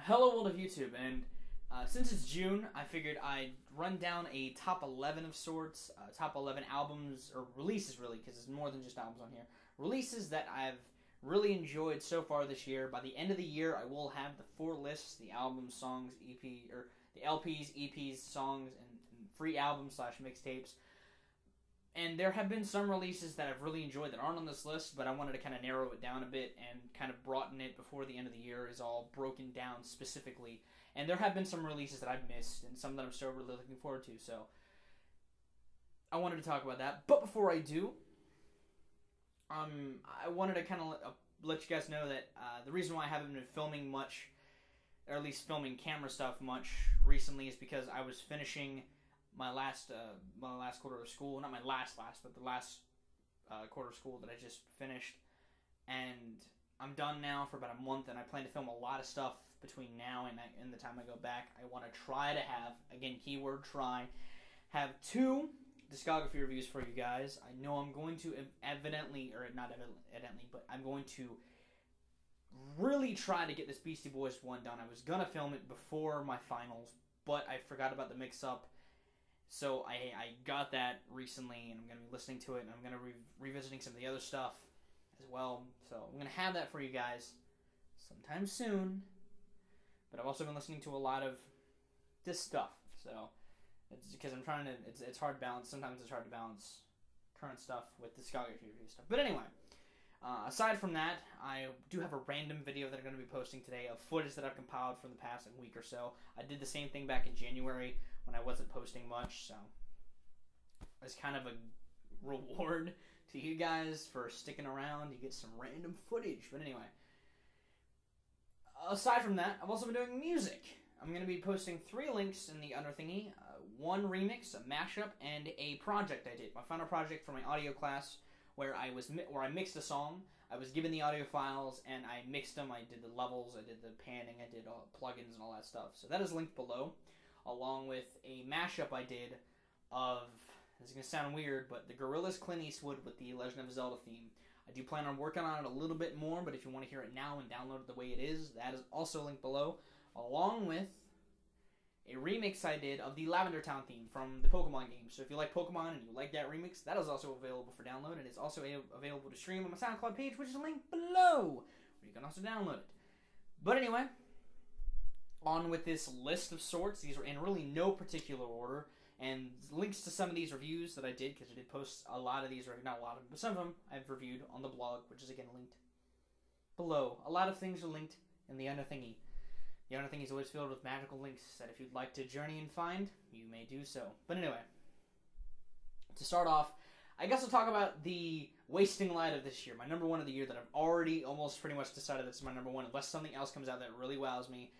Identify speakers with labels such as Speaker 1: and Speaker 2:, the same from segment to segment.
Speaker 1: Hello world of YouTube, and since it's June, I figured I'd run down a top 11 of sorts, top 11 albums, or releases really, because there's more than just albums on here. Releases that I've really enjoyed so far this year. By the end of the year, I will have the 4 lists, the albums, songs, EP, or the LPs, EPs, songs, and free albums / mixtapes. And there have been some releases that I've really enjoyed that aren't on this list, but I wanted to kind of narrow it down a bit and kind of broaden it before the end of the year is all broken down specifically. And there have been some releases that I've missed and some that I'm still really looking forward to, so I wanted to talk about that. But before I do, I wanted to kind of let you guys know that the reason why I haven't been filming much, or at least filming camera stuff much recently, is because I was finishing my last quarter of school. Not my last, but the last quarter of school that I just finished. And I'm done now for about a month, and I plan to film a lot of stuff between now and the time I go back. I want to try to have, again, keyword try, have 2 discography reviews for you guys. I know I'm going to evidently, or not evidently, but I'm going to really try to get this Beastie Boys one done. I was going to film it before my finals, but I forgot about the mix-up. So I got that recently, and I'm going to be listening to it, and I'm going to be revisiting some of the other stuff as well. So I'm going to have that for you guys sometime soon. But I've also been listening to a lot of this stuff. So it's because I'm trying to, it's hard to balance. Sometimes it's hard to balance current stuff with discography review stuff. But anyway, aside from that, I do have a random video that I'm going to be posting today of footage that I've compiled from the past week or so. I did the same thing back in January when I wasn't posting much, so it's kind of a reward to you guys for sticking around. You get some random footage. But anyway, aside from that, I've also been doing music. I'm going to be posting 3 links in the under thingy, 1 remix, a mashup, and a project I did. My final project for my audio class where I mixed a song. I was given the audio files, and I mixed them. I did the levels, I did the panning, I did all plugins and all that stuff. So that is linked below, along with a mashup I did of, this is going to sound weird, but the Gorillaz Clint Eastwood with the Legend of Zelda theme. I do plan on working on it a little bit more, but if you want to hear it now and download it the way it is, that is also linked below, along with a remix I did of the Lavender Town theme from the Pokemon game. So if you like Pokemon and you like that remix, that is also available for download, and it's also available to stream on my SoundCloud page, which is linked below, where you can also download it. But anyway, on with this list of sorts. These are in really no particular order, and links to some of these reviews that I did, because I did post a lot of these, or not a lot of them, but some of them I've reviewed on the blog, which is again linked below. A lot of things are linked in the under thingy. The under thingy is always filled with magical links that if you'd like to journey and find, you may do so. But anyway, to start off, I guess I'll talk about the wasting light of this year, my number 1 of the year that I've already almost pretty much decided that's my number 1, unless something else comes out that really wows me.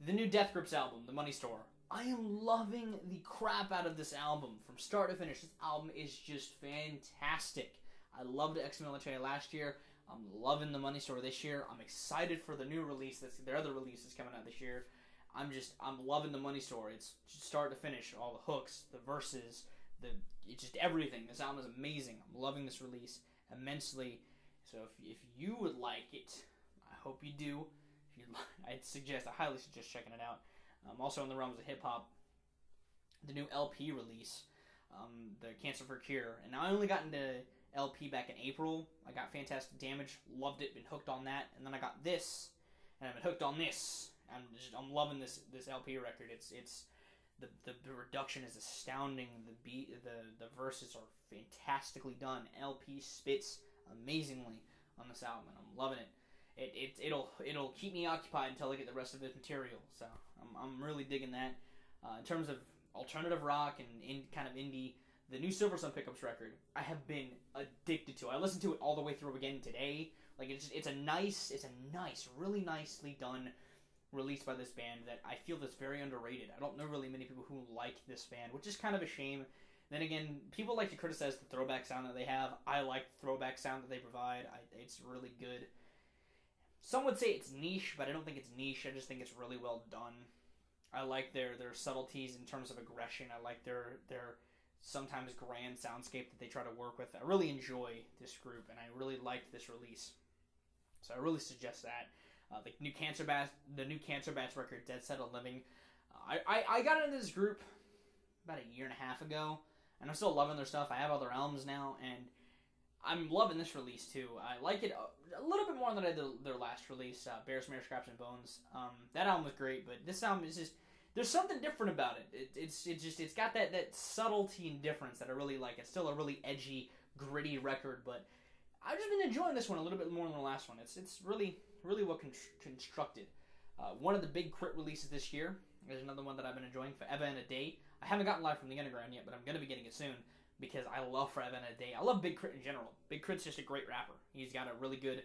Speaker 1: The new Death Grips album, The Money Store. I am loving the crap out of this album from start to finish. This album is just fantastic. I loved Ex-Military last year. I'm loving The Money Store this year. I'm excited for the new release. Their other release is coming out this year. I'm loving The Money Store. It's start to finish. All the hooks, the verses, it's just everything. This album is amazing. I'm loving this release immensely. So if you would like it, I hope you do. I highly suggest checking it out. Also in the realms of hip-hop, the new LP release, the Cancer for Cure. And I only got into LP back in April. I got Fantastic Damage, loved it, been hooked on that. And then I got this, and I've been hooked on this. I'm loving this LP record. It's the production is astounding. The beat, the verses are fantastically done. LP spits amazingly on this album, and I'm loving it. It'll keep me occupied until I get the rest of this material. So I'm really digging that. In terms of alternative rock and kind of indie, the new Silversun Pickups record I have been addicted to. I listened to it all the way through again today. Like it's a nice, really nicely done release by this band that I feel that's very underrated. I don't know really many people who like this band, which is kind of a shame. Then again, people like to criticize the throwback sound that they have. I like the throwback sound that they provide. It's really good. Some would say it's niche, but I don't think it's niche. I just think it's really well done. I like their subtleties in terms of aggression. I like their sometimes grand soundscape that they try to work with. I really enjoy this group, and I really liked this release. So I really suggest that. the new Cancer Bats record, Dead Set of Living. I got into this group about a year and a half ago, and I'm still loving their stuff. I have other albums now, and I'm loving this release too. I like it a little bit more than I did their last release, Bear, Smear, Scraps, and Bones. That album was great, but this album is just, there's something different about it. It's got that subtlety and difference that I really like. It's still a really edgy, gritty record, but I've just been enjoying this one a little bit more than the last one. It's really well constructed. One of the big crit releases this year is another one that I've been enjoying, Forever and a Day. I haven't gotten Live from the Underground yet, but I'm going to be getting it soon because I love Forever and a Day. I love Big Crit in general. Big Crit's just a great rapper. He's got a really good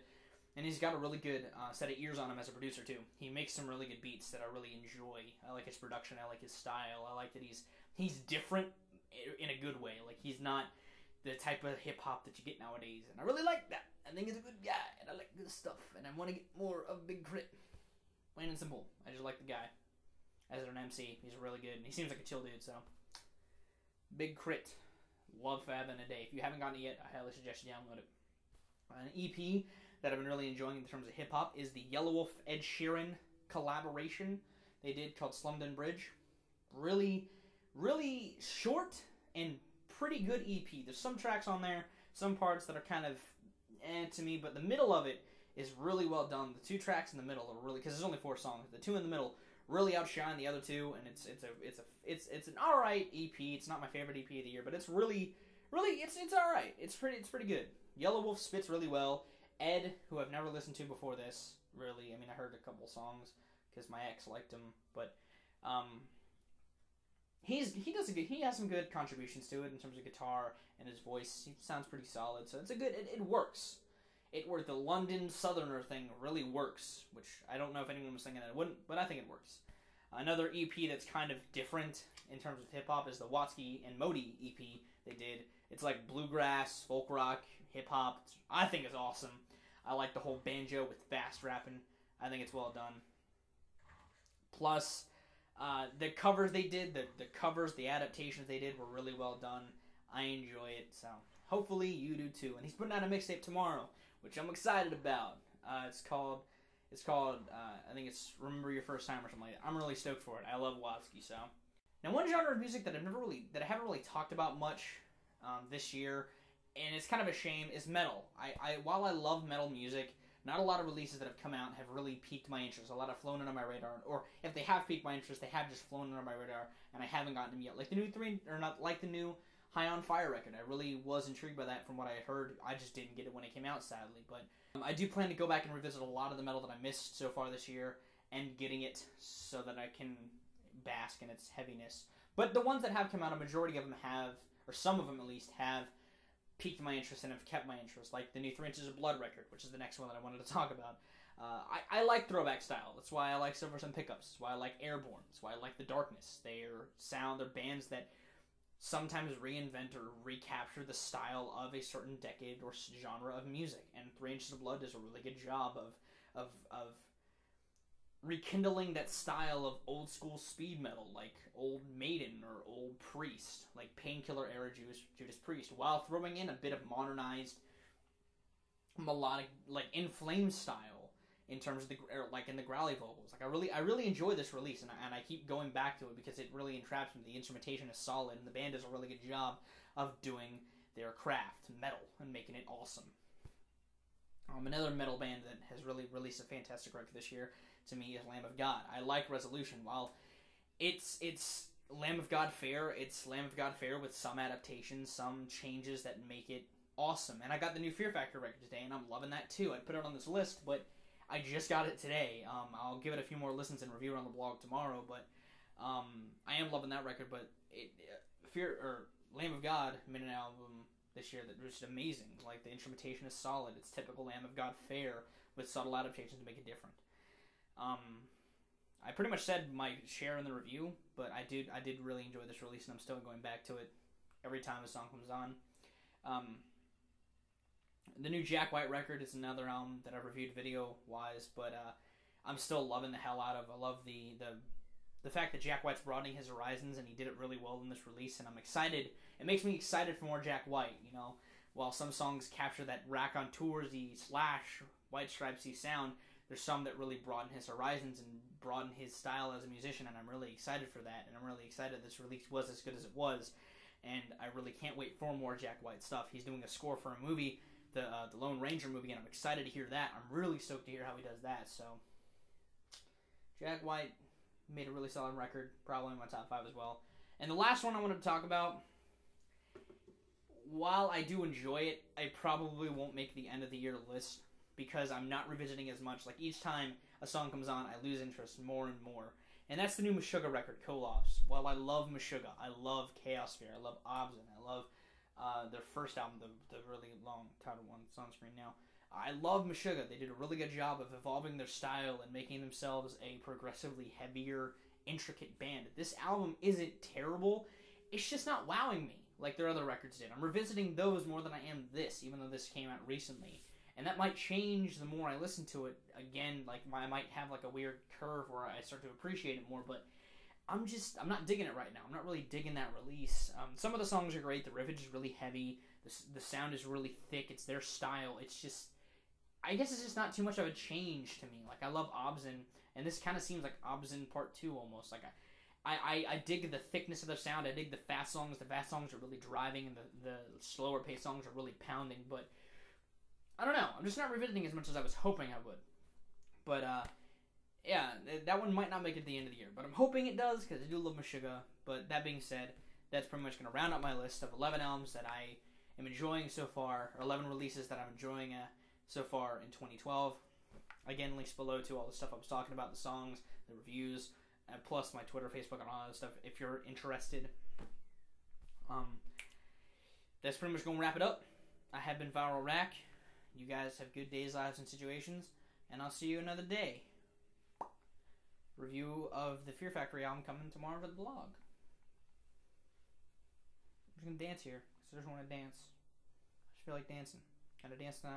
Speaker 1: set of ears on him as a producer too. He makes some really good beats that I really enjoy. I like his production. I like his style. I like that he's different in a good way. Like, he's not the type of hip hop that you get nowadays, and I really like that. I think he's a good guy, and I like good stuff, and I want to get more of Big Crit. Plain and simple. I just like the guy. As an MC, he's really good, and he seems like a chill dude, so. Big Crit. Love Forever and a Day. If you haven't gotten it yet, I highly suggest you download it. An EP that I've been really enjoying in terms of hip-hop is the Yelawolf Ed Sheeran collaboration they did called Slumdon Bridge. Really, really short and pretty good EP. There's some tracks on there, some parts that are kind of to me, but the middle of it is really well done. The two tracks in the middle are really, because there's only 4 songs, the two in the middle really outshine the other two, and it's an alright EP. It's not my favorite EP of the year, but it's really it's alright. It's pretty good. Yelawolf spits really well. Ed, who I've never listened to before this, really, I mean, I heard a couple songs because my ex liked him, but he has some good contributions to it in terms of guitar and his voice. He sounds pretty solid, so it's a good, it works. The London Southerner thing really works, which I don't know if anyone was thinking that it wouldn't, but I think it works. Another EP that's kind of different in terms of hip-hop is the Watsky and Modi EP they did. It's like bluegrass, folk rock, hip-hop. I think it's awesome. I like the whole banjo with fast rapping. I think it's well done. Plus, the covers they did, the adaptations they did were really well done. I enjoy it, so hopefully you do too. And he's putting out a mixtape tomorrow, which I'm excited about. It's called I think it's Remember Your First Time or something like that. I'm really stoked for it. I love Watsky, so. Now, one genre of music that I haven't really talked about much this year, and it's kind of a shame, is metal. While I love metal music, not a lot of releases that have come out have really piqued my interest. A lot have flown under my radar, or if they have piqued my interest, they have just flown under my radar, and I haven't gotten them yet. Like the new High on Fire record. I really was intrigued by that from what I had heard. I just didn't get it when it came out, sadly. But I do plan to go back and revisit a lot of the metal that I missed so far this year and getting it so that I can bask in its heaviness. But the ones that have come out, a majority of them have, or some of them at least, have piqued my interest and have kept my interest. Like the new 3 Inches of Blood record, which is the next one that I wanted to talk about. I like throwback style. That's why I like Silversun pickups. That's why I like Airborne. That's why I like The Darkness. They're bands that sometimes reinvent or recapture the style of a certain decade or genre of music, and 3 Inches of Blood does a really good job of rekindling that style of old school speed metal, like Old Maiden or Old Priest, like Painkiller era Judas Priest, while throwing in a bit of modernized melodic, like In Flames style in terms of in the growly vocals. Like I really enjoy this release, and I keep going back to it because it really entraps me. The instrumentation is solid, and the band does a really good job of doing their craft, metal, and making it awesome. Another metal band that has really released a fantastic record this year to me is Lamb of God. I like Resolution. While it's Lamb of God fare, it's Lamb of God fare with some adaptations, some changes that make it awesome. And I got the new Fear Factor record today, and I'm loving that too. I put it on this list, but I just got it today. I'll give it a few more listens and review it on the blog tomorrow, but I am loving that record. But Lamb of God made an album this year that was just amazing. Like, the instrumentation is solid. It's typical Lamb of God fare with subtle adaptations to make it different. I pretty much said my share in the review, but I did really enjoy this release, and I'm still going back to it every time a song comes on. The new Jack White record is another album that I've reviewed video-wise, but I'm still loving the hell out of. I love the fact that Jack White's broadening his horizons, and he did it really well in this release, and I'm excited. It makes me excited for more Jack White, you know. While some songs capture that Rack on Toursy / White Stripesy sound, there's some that really broaden his horizons and broaden his style as a musician, and I'm really excited for that, and I'm really excited this release was as good as it was, and I really can't wait for more Jack White stuff. He's doing a score for a movie, the Lone Ranger movie, and I'm excited to hear that. I'm really stoked to hear how he does that, so Jack White made a really solid record, probably in my top 5 as well. And the last one I wanted to talk about, while I do enjoy it, I probably won't make the end of the year list because I'm not revisiting as much. Like, each time a song comes on, I lose interest more and more. And that's the new Meshuggah record, Collabs. While I love Meshuggah, I love Chaosphere, I love Obzin, I love their first album, the really long title one that's on screen now. I love Meshuggah. They did a really good job of evolving their style and making themselves a progressively heavier, intricate band. This album isn't terrible. It's just not wowing me like their other records did. I'm revisiting those more than I am this, even though this came out recently. And that might change the more I listen to it. Again, like I might have like a weird curve where I start to appreciate it more, but I'm not digging it right now. I'm not really digging that release. Some of the songs are great. The riffage is really heavy. The sound is really thick. It's their style. It's just, I guess it's just not too much of a change to me. Like, I love Obzin, and this kind of seems like Obzin Part 2 almost. Like, I dig the thickness of their sound. I dig the fast songs. The fast songs are really driving, and the slower paced songs are really pounding. But I don't know. I'm just not revisiting as much as I was hoping I would. But yeah, that one might not make it to the end of the year. But I'm hoping it does because I do love Meshuggah. But that being said, that's pretty much going to round out my list of 11 albums that I am enjoying so far, or 11 releases that I'm enjoying so far in 2012. Again, links below to all the stuff I was talking about, the songs, the reviews, plus my Twitter, Facebook, and all that stuff if you're interested. That's pretty much going to wrap it up. I have been Viralrak. You guys have good days, lives, and situations, and I'll see you another day. Review of the Fear Factory album coming tomorrow for the blog. I'm just going to dance here, because I just want to dance. I just feel like dancing. Gotta dance tonight.